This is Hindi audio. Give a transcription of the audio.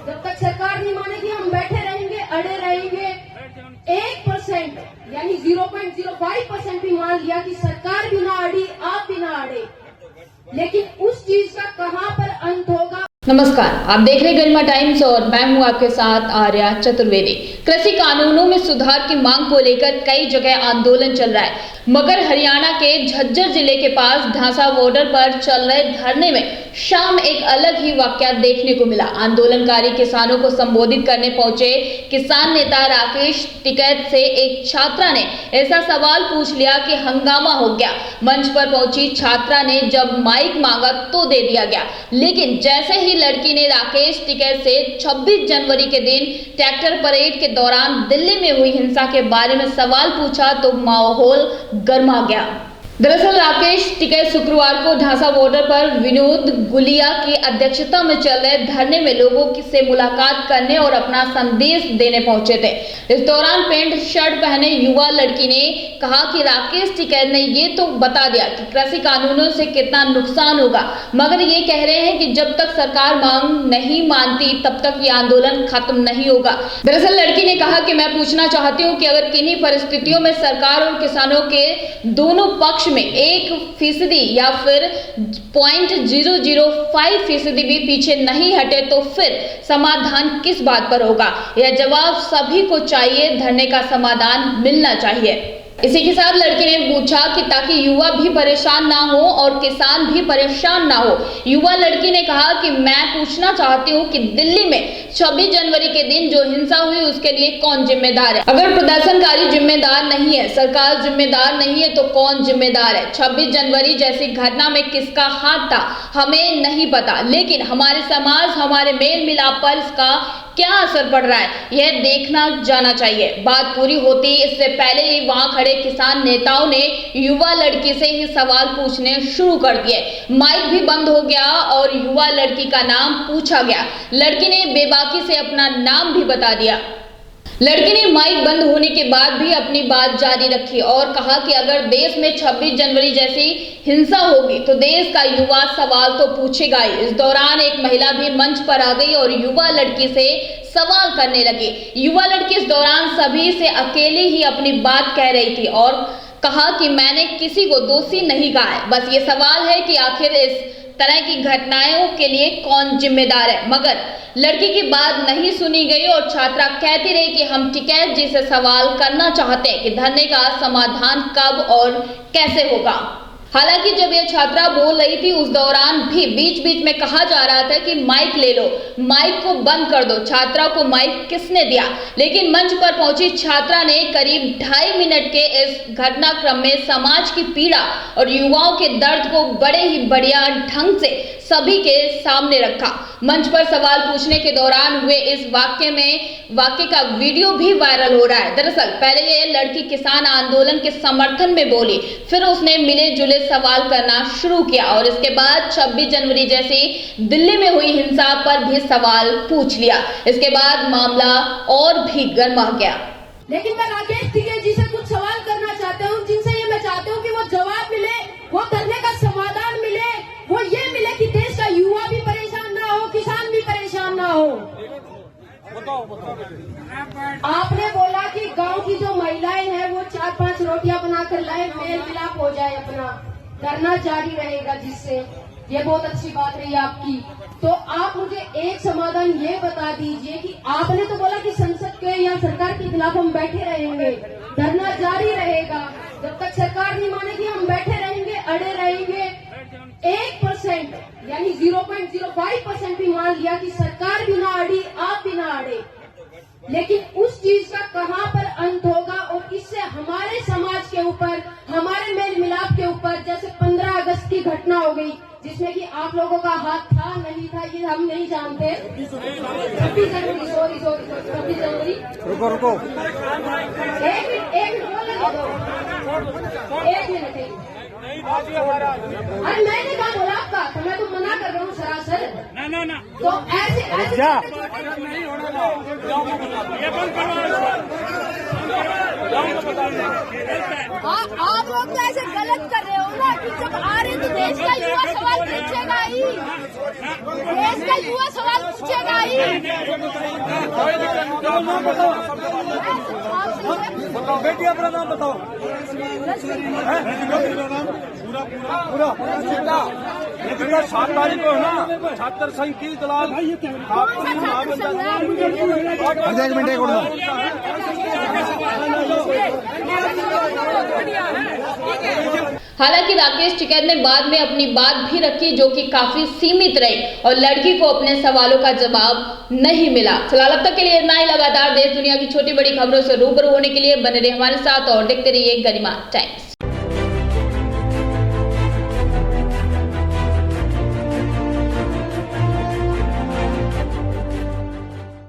जब तक सरकार नहीं मानेगी हम बैठे रहेंगे, अड़े रहेंगे। 1% यानी 0.05% भी मान लिया कि सरकार भी ना अड़ी, आप भी ना अड़े, लेकिन उस चीज का कहां पर अंत होगा। नमस्कार, आप देख रहे गरिमा टाइम्स और मैं हूं आपके साथ आर्या चतुर्वेदी। कृषि कानूनों में सुधार की मांग को लेकर कई जगह आंदोलन चल रहा है, मगर हरियाणा के झज्जर जिले के पास ढांसा बॉर्डर पर चल रहे धरने में शाम एक अलग ही वाकया देखने को मिला। आंदोलनकारी किसानों को संबोधित करने पहुंचे किसान नेता राकेश टिकैत से एक छात्रा ने ऐसा सवाल पूछ लिया कि हंगामा हो गया। मंच पर पहुंची छात्रा ने जब माइक मांगा तो दे दिया गया, लेकिन जैसे ही लड़की ने राकेश टिकैत से 26 जनवरी के दिन ट्रैक्टर परेड के दौरान दिल्ली में हुई हिंसा के बारे में सवाल पूछा तो माहौल गर्मा गया। दरअसल राकेश टिकैत शुक्रवार को ढांसा बॉर्डर पर विनोद गुलिया की अध्यक्षता में चल रहे धरने में लोगों से मुलाकात करने और अपना संदेश देने पहुंचे थे। इस दौरान पैंट शर्ट पहने युवा लड़की ने कहा कि राकेश टिकैत ने ये तो बता दिया कि कृषि कानूनों से कितना नुकसान होगा, मगर ये कह रहे हैं कि जब तक सरकार मांग नहीं मानती तब तक ये आंदोलन खत्म नहीं होगा। दरअसल लड़की ने कहा कि मैं पूछना चाहती हूँ कि अगर किन्हीं परिस्थितियों में सरकार और किसानों के दोनों पक्ष में 1% या फिर 0.005% भी पीछे नहीं हटे तो फिर समाधान किस बात पर होगा? यह जवाब सभी को चाहिए। धरने का समाधान मिलना चाहिए। इसी के साथ लड़की ने पूछा कि ताकि युवा भी परेशान ना हो और किसान भी परेशान ना हो। युवा लड़की ने कहा कि मैं पूछना चाहती हूँ कि दिल्ली में 26 जनवरी के दिन जो हिंसा हुई उसके लिए कौन जिम्मेदार है? अगर प्रदर्शनकारी जिम्मेदार नहीं है, सरकार जिम्मेदार नहीं है तो कौन जिम्मेदार है? 26 जनवरी जैसी घटना में किसका हाथ था हमें नहीं पता, लेकिन हमारे समाज, हमारे मेल मिलाप पर इसका क्या असर पड़ रहा है यह देखना जाना चाहिए। बात पूरी होती इससे पहले ही वहां खड़े किसान नेताओं ने युवा लड़की से ही सवाल पूछने शुरू कर दिए। माइक भी बंद हो गया और युवा लड़की का नाम पूछा गया। लड़की ने बेबाकी से अपना नाम भी बता दिया। लड़की ने माइक बंद होने के बाद भी अपनी बात जारी रखी और कहा कि अगर देश में 26 जनवरी जैसी हिंसा होगी तो देश का युवा सवाल तो पूछेगा ही। इस दौरान एक महिला भी मंच पर आ गई और युवा लड़की से सवाल करने लगी। युवा लड़की इस दौरान सभी से अकेले ही अपनी बात कह रही थी और कहा कि मैंने किसी को दोषी नहीं कहा है, बस ये सवाल है कि आखिर इस तरह की घटनाओं के लिए कौन जिम्मेदार है। मगर लड़की की बात नहीं सुनी गई और छात्रा कहती रही कि हम टिकैत जी से सवाल करना चाहते हैं कि धरने का समाधान कब और कैसे होगा। हालांकि जब यह छात्रा बोल रही थी उस दौरान भी बीच बीच में कहा जा रहा था कि माइक ले लो, माइक को बंद कर दो। छात्रा को माइक किसने दिया? लेकिन मंच पर पहुंची छात्रा ने करीब 2.5 मिनट के इस घटनाक्रम में समाज की पीड़ा और युवाओं के दर्द को बड़े ही बढ़िया ढंग से सभी के सामने रखा। मंच पर सवाल पूछने के दौरान हुए इस वाक्य का वीडियो भी वायरल हो रहा है। दरअसल पहले ये लड़की किसान आंदोलन के समर्थन में बोली, फिर उसने मिले जुले सवाल करना शुरू किया और इसके बाद 26 जनवरी जैसी दिल्ली में हुई हिंसा पर भी सवाल पूछ लिया। इसके बाद मामला और भी गर्मा गया। लेकिन मैं राकेश टिकैत जी से कुछ सवाल करना चाहता हूँ, जिनसे ये मैं चाहता हूँ कि वो जवाब मिले, वो धरने का समाधान मिले, वो ये मिले कि देश का युवा भी परेशान ना हो, किसान भी परेशान ना हो। आपने बोला कि गांव की जो महिलाएं हैं वो 4-5 रोटियां बनाकर लाए, मेल मिलाप हो जाए, अपना धरना जारी रहेगा, जिससे ये बहुत अच्छी बात रही आपकी। तो आप मुझे एक समाधान ये बता दीजिए कि आपने तो बोला कि संसद के या सरकार के खिलाफ हम बैठे रहेंगे, धरना जारी रहेगा, जब तक सरकार नहीं मानेगी हम बैठे रहेंगे, अड़े रहेंगे। 1% यानी 0.05% भी मान लिया कि सरकार भी ना अड़ी, आप भी ना अड़े, लेकिन उस चीज का कहां पर अंत होगा और इससे हमारे समाज के ऊपर, हमारे मेल मिलाप के ऊपर, जैसे 15 अगस्त की घटना हो गई जिसमें कि आप लोगों का हाथ था नहीं था ये हम नहीं जानते। 26 जनवरी, सॉरी 26 जनवरी, रुको एक मिनट अरे मैंने कहा बोला आपका, तो मैं तो मना कर रहा हूँ सरासर। ना तो ऐसे नहीं होना। आप लोग तो ऐसे गलत कर रहे हो ना कि जब आ रहे तो देश का युवा सवाल पूछेगा ही, देश का युवा सवाल पूछेगा ही। बेटी अपना नाम बताओ। पूरा 7 तारीख को है ना छात्र संघ की दलाल। एक मिनट हालांकि राकेश टिकैत ने बाद में अपनी बात भी रखी, जो कि काफी सीमित रही और लड़की को अपने सवालों का जवाब नहीं मिला। फिलहाल अब तक के लिए इतना ही। लगातार देश दुनिया की छोटी बड़ी खबरों से रूबरू होने के लिए बने रहिए हमारे साथ और देखते रहिए गरिमा टाइम्स।